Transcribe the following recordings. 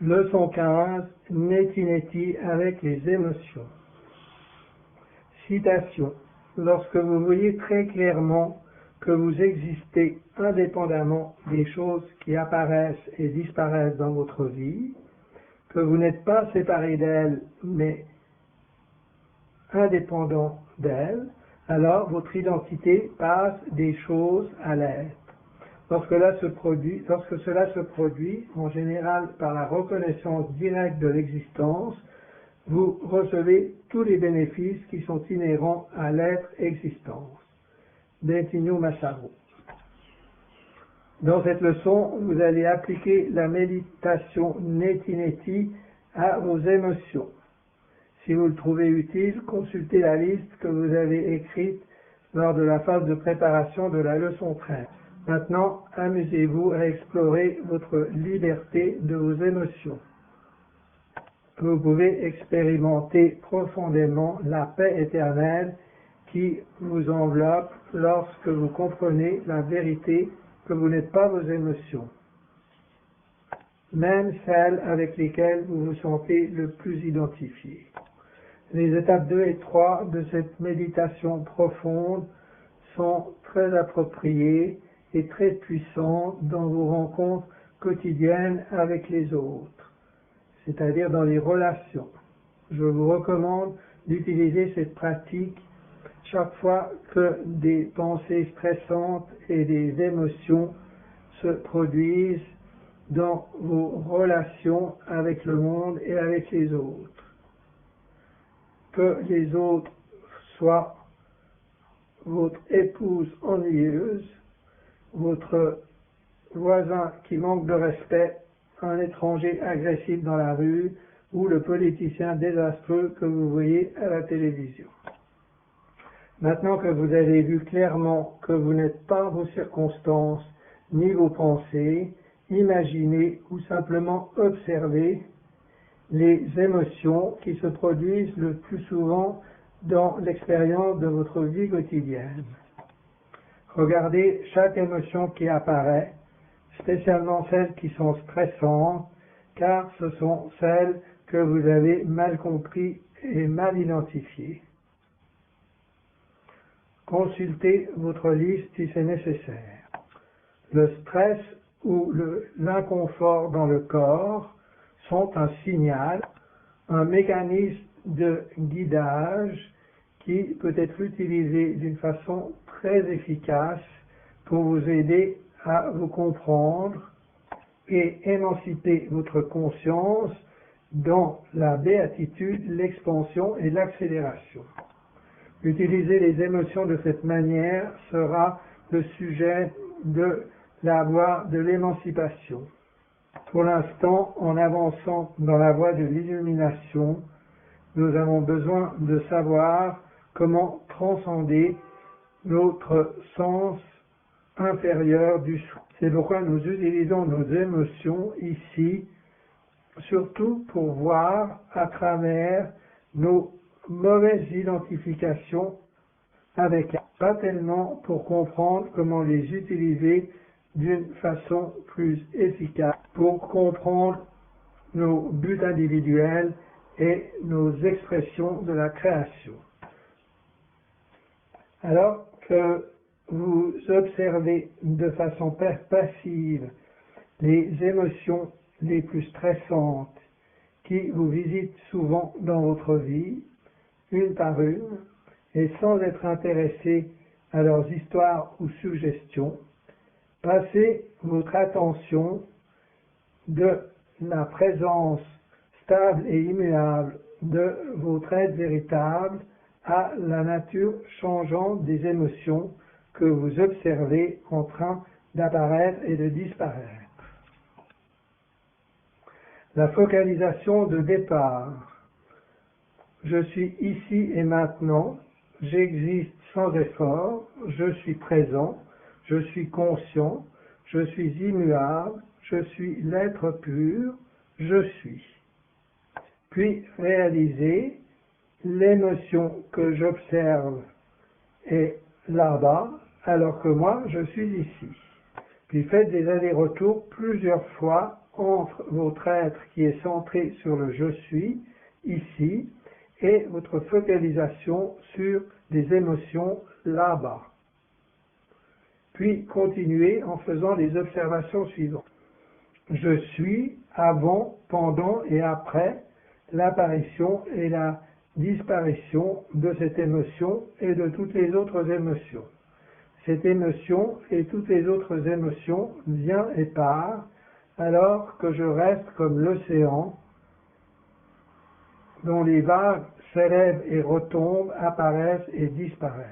Leçon 15, Neti Neti avec les émotions. Citation. Lorsque vous voyez très clairement que vous existez indépendamment des choses qui apparaissent et disparaissent dans votre vie, que vous n'êtes pas séparé d'elles, mais indépendant d'elles, alors votre identité passe des choses à l'être. Lorsque cela se produit, en général par la reconnaissance directe de l'existence, vous recevez tous les bénéfices qui sont inhérents à l'être existence. Bentinho Massaro. Dans cette leçon, vous allez appliquer la méditation Neti Neti à vos émotions. Si vous le trouvez utile, consultez la liste que vous avez écrite lors de la phase de préparation de la leçon 13. Maintenant, amusez-vous à explorer votre liberté de vos émotions. Vous pouvez expérimenter profondément la paix éternelle qui vous enveloppe lorsque vous comprenez la vérité que vous n'êtes pas vos émotions, même celles avec lesquelles vous vous sentez le plus identifié. Les étapes 2 et 3 de cette méditation profonde sont très appropriées et très puissantes dans vos rencontres quotidiennes avec les autres, c'est-à-dire dans les relations. Je vous recommande d'utiliser cette pratique chaque fois que des pensées stressantes et des émotions se produisent dans vos relations avec le monde et avec les autres. Que les autres soient votre épouse ennuyeuse, votre voisin qui manque de respect, un étranger agressif dans la rue ou le politicien désastreux que vous voyez à la télévision. Maintenant que vous avez vu clairement que vous n'êtes pas vos circonstances ni vos pensées, imaginez ou simplement observez les émotions qui se produisent le plus souvent dans l'expérience de votre vie quotidienne. Regardez chaque émotion qui apparaît, spécialement celles qui sont stressantes, car ce sont celles que vous avez mal compris et mal identifiées. Consultez votre liste si c'est nécessaire. Le stress ou l'inconfort dans le corps sont un signal, un mécanisme de guidage qui peut être utilisé d'une façon très efficace pour vous aider à vous comprendre et émanciper votre conscience dans la béatitude, l'expansion et l'accélération. Utiliser les émotions de cette manière sera le sujet de la voie de l'émancipation. Pour l'instant, en avançant dans la voie de l'illumination, nous avons besoin de savoir comment transcender notre sens inférieur du soi. C'est pourquoi nous utilisons nos émotions ici, surtout pour voir à travers nos mauvaises identifications avec elles, pas tellement pour comprendre comment les utiliser d'une façon plus efficace, pour comprendre nos buts individuels et nos expressions de la création. Alors que vous observez de façon passive les émotions les plus stressantes qui vous visitent souvent dans votre vie, une par une, et sans être intéressé à leurs histoires ou suggestions, passez votre attention de la présence stable et immuable de votre être véritable à la nature changeante des émotions que vous observez en train d'apparaître et de disparaître. La focalisation de départ. Je suis ici et maintenant, j'existe sans effort, je suis présent, je suis conscient, je suis immuable, je suis l'être pur, je suis. Puis réalisez l'émotion que j'observe est là-bas, alors que moi je suis ici. Puis faites des allers-retours plusieurs fois entre votre être qui est centré sur le je suis, ici, et votre focalisation sur des émotions là-bas. Puis continuez en faisant les observations suivantes. Je suis avant, pendant et après l'apparition et la disparition de cette émotion et de toutes les autres émotions. Cette émotion et toutes les autres émotions viennent et partent alors que je reste comme l'océan dont les vagues s'élèvent et retombent, apparaissent et disparaissent.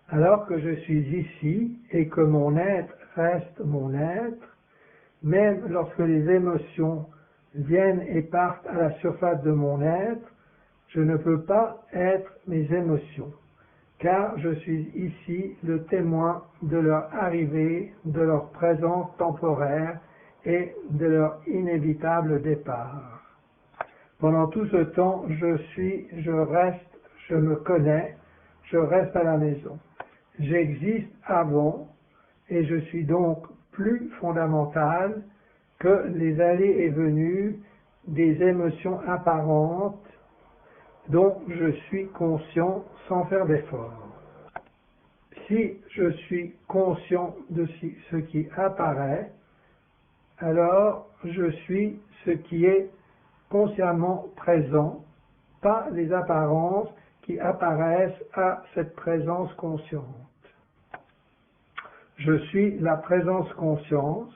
Alors que je suis ici et que mon être reste mon être, même lorsque les émotions viennent et partent à la surface de mon être, je ne peux pas être mes émotions, car je suis ici le témoin de leur arrivée, de leur présence temporaire et de leur inévitable départ. Pendant tout ce temps, je suis, je reste, je me connais, je reste à la maison. J'existe avant et je suis donc plus fondamental que les allées et venues des émotions apparentes dont je suis conscient sans faire d'effort. Si je suis conscient de ce qui apparaît, alors je suis ce qui est consciemment présent, pas les apparences qui apparaissent à cette présence consciente. Je suis la présence conscience,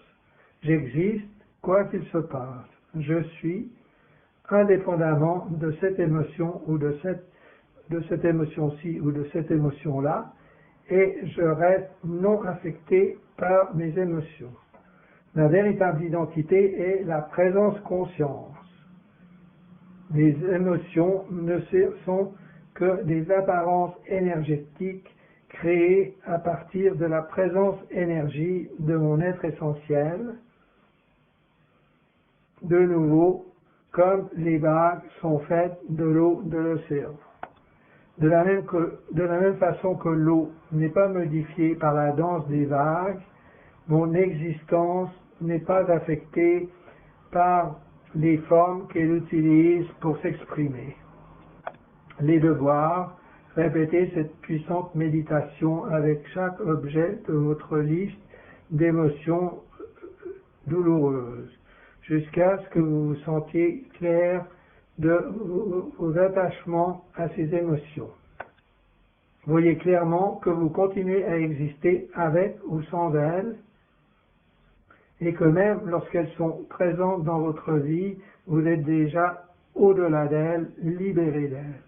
j'existe quoi qu'il se passe. Je suis indépendamment de cette émotion ou de cette émotion-ci ou de cette émotion-là, et je reste non affecté par mes émotions. Ma véritable identité est la présence conscience. Les émotions ne sont que des apparences énergétiques créées à partir de la présence énergie de mon être essentiel. De nouveau, comme les vagues sont faites de l'eau de l'océan. De la même façon que l'eau n'est pas modifiée par la danse des vagues, mon existence n'est pas affectée par les formes qu'elle utilise pour s'exprimer. Les devoirs, répétez cette puissante méditation avec chaque objet de votre liste d'émotions douloureuses, jusqu'à ce que vous vous sentiez clair de vos attachements à ces émotions. Voyez clairement que vous continuez à exister avec ou sans elles, et que même lorsqu'elles sont présentes dans votre vie, vous êtes déjà au-delà d'elles, libéré d'elles.